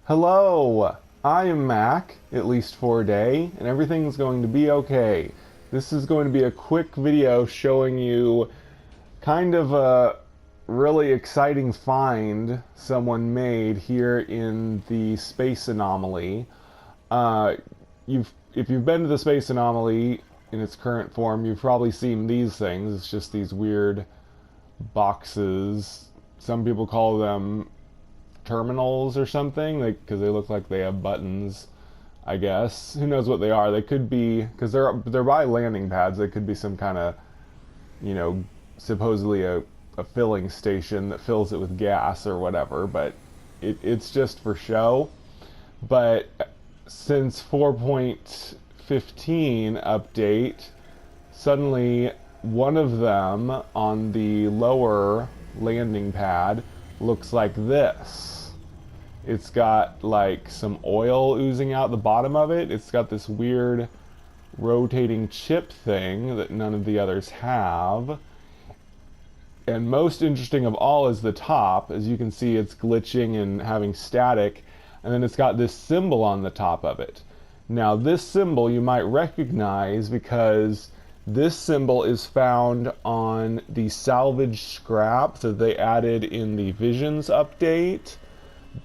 Hello, I am Mac, at least for a day, and everything's going to be okay. This is going to be a quick video showing you kind of a really exciting find someone made here in the space anomaly. Uh, if you've been to the space anomaly in its current form, you've probably seen these things. It's just these weird boxes. Some people call them terminals or something, like because they look like they have buttons. I guess who knows what they are? They could be because they're by landing pads. They could be some kind of you know supposedly a filling station that fills it with gas or whatever. But it's just for show. But since 4.15 update, suddenly one of them on the lower landing pad looks like this. It's got like some oil oozing out the bottom of it. It's got this weird rotating chip thing that none of the others have. And most interesting of all is the top. As you can see, it's glitching and having static. And then it's got this symbol on the top of it. Now, this symbol you might recognize because this symbol is found on the salvage scrap that they added in the Visions update.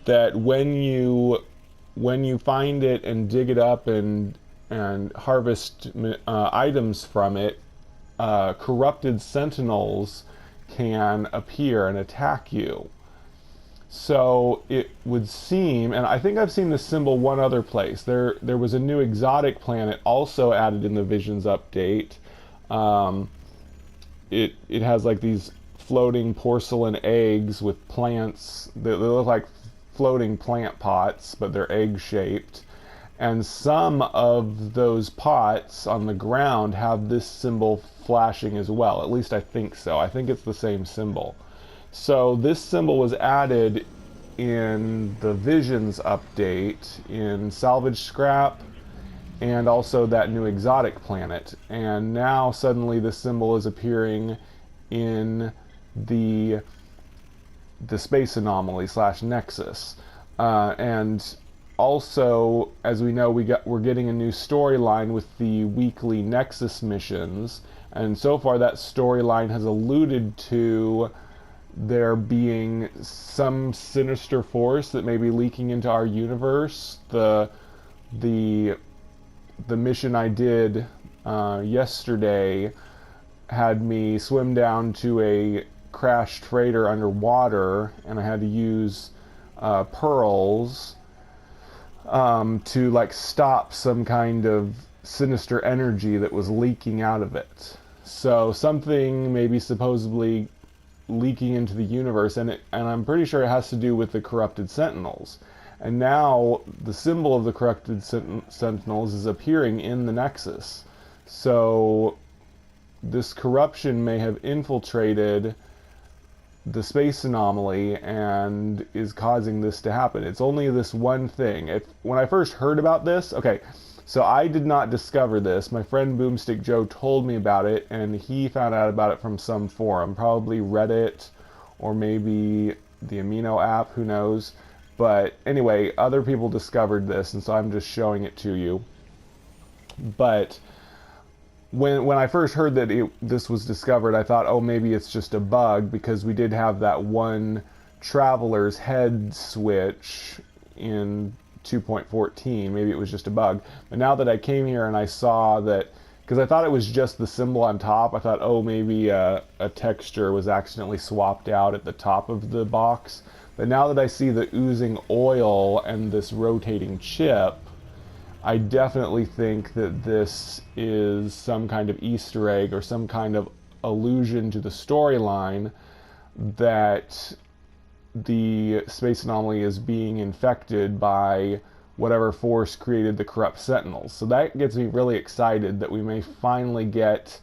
That when you find it and dig it up and harvest items from it, corrupted Sentinels can appear and attack you. So it would seem, and I think I've seen this symbol one other place. There was a new exotic planet also added in the Visions update. It has like these floating porcelain eggs with plants. They look like floating plant pots, but they're egg shaped. And some of those pots on the ground have this symbol flashing as well. At least I think so. I think it's the same symbol. So this symbol was added in the Visions update in Salvage Scrap and also that new exotic planet. And now suddenly this symbol is appearing in the space anomaly / Nexus. And also, as we know, we're getting a new storyline with the weekly Nexus missions. And so far that storyline has alluded to there being some sinister force that may be leaking into our universe. The mission I did yesterday had me swim down to a crashed freighter underwater, and I had to use pearls to like stop some kind of sinister energy that was leaking out of it. So something maybe supposedly leaking into the universe, and I'm pretty sure it has to do with the corrupted Sentinels. And now the symbol of the corrupted Sentinels is appearing in the Nexus. So this corruption may have infiltrated the space anomaly and is causing this to happen. It's only this one thing. When I first heard about this, okay, so I did not discover this. My friend Boomstick Joe told me about it, and he found out about it from some forum, probably Reddit or maybe the Amino app, who knows. But anyway, other people discovered this, and so I'm just showing it to you. But when I first heard that this was discovered, I thought, oh, maybe it's just a bug, because we did have that one Traveler's head switch in 2.14. Maybe it was just a bug. But now that I came here and I saw that, because I thought it was just the symbol on top, I thought, oh, maybe a texture was accidentally swapped out at the top of the box. But now that I see the oozing oil and this rotating chip, I definitely think that this is some kind of Easter egg or some kind of allusion to the storyline that the space anomaly is being infected by whatever force created the corrupt Sentinels. So that gets me really excited that we may finally get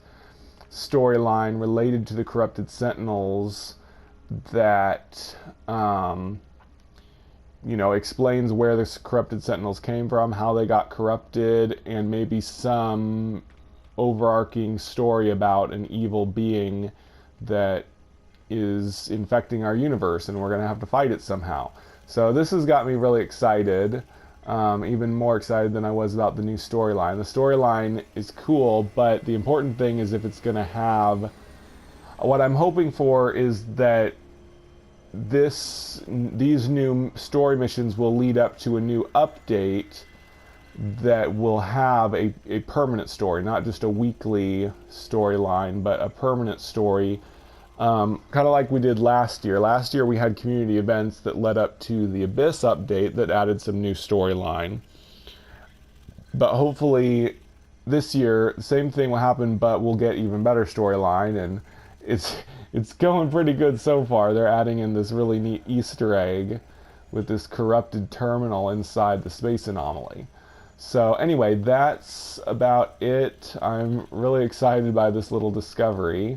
storyline related to the corrupted Sentinels that explains where the corrupted Sentinels came from, how they got corrupted, and maybe some overarching story about an evil being that is infecting our universe, and we're going to have to fight it somehow. So this has got me really excited, even more excited than I was about the new storyline. The storyline is cool, but the important thing is if it's going to have... What I'm hoping for is that these new story missions will lead up to a new update that will have a permanent story, not just a weekly storyline, but a permanent story. Kind of like we did last year. Last year we had community events that led up to the Abyss update that added some new storyline. But hopefully this year, the same thing will happen, but we'll get even better storyline, and it's going pretty good so far. They're adding in this really neat Easter egg with this corrupted terminal inside the space anomaly. So anyway, that's about it. I'm really excited by this little discovery.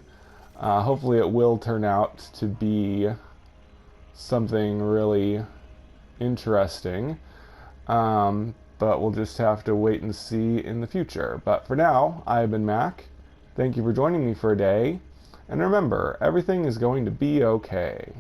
Hopefully it will turn out to be something really interesting. But we'll just have to wait and see in the future. But for now, I've been Mac. Thank you for joining me for a day. And remember, everything is going to be okay.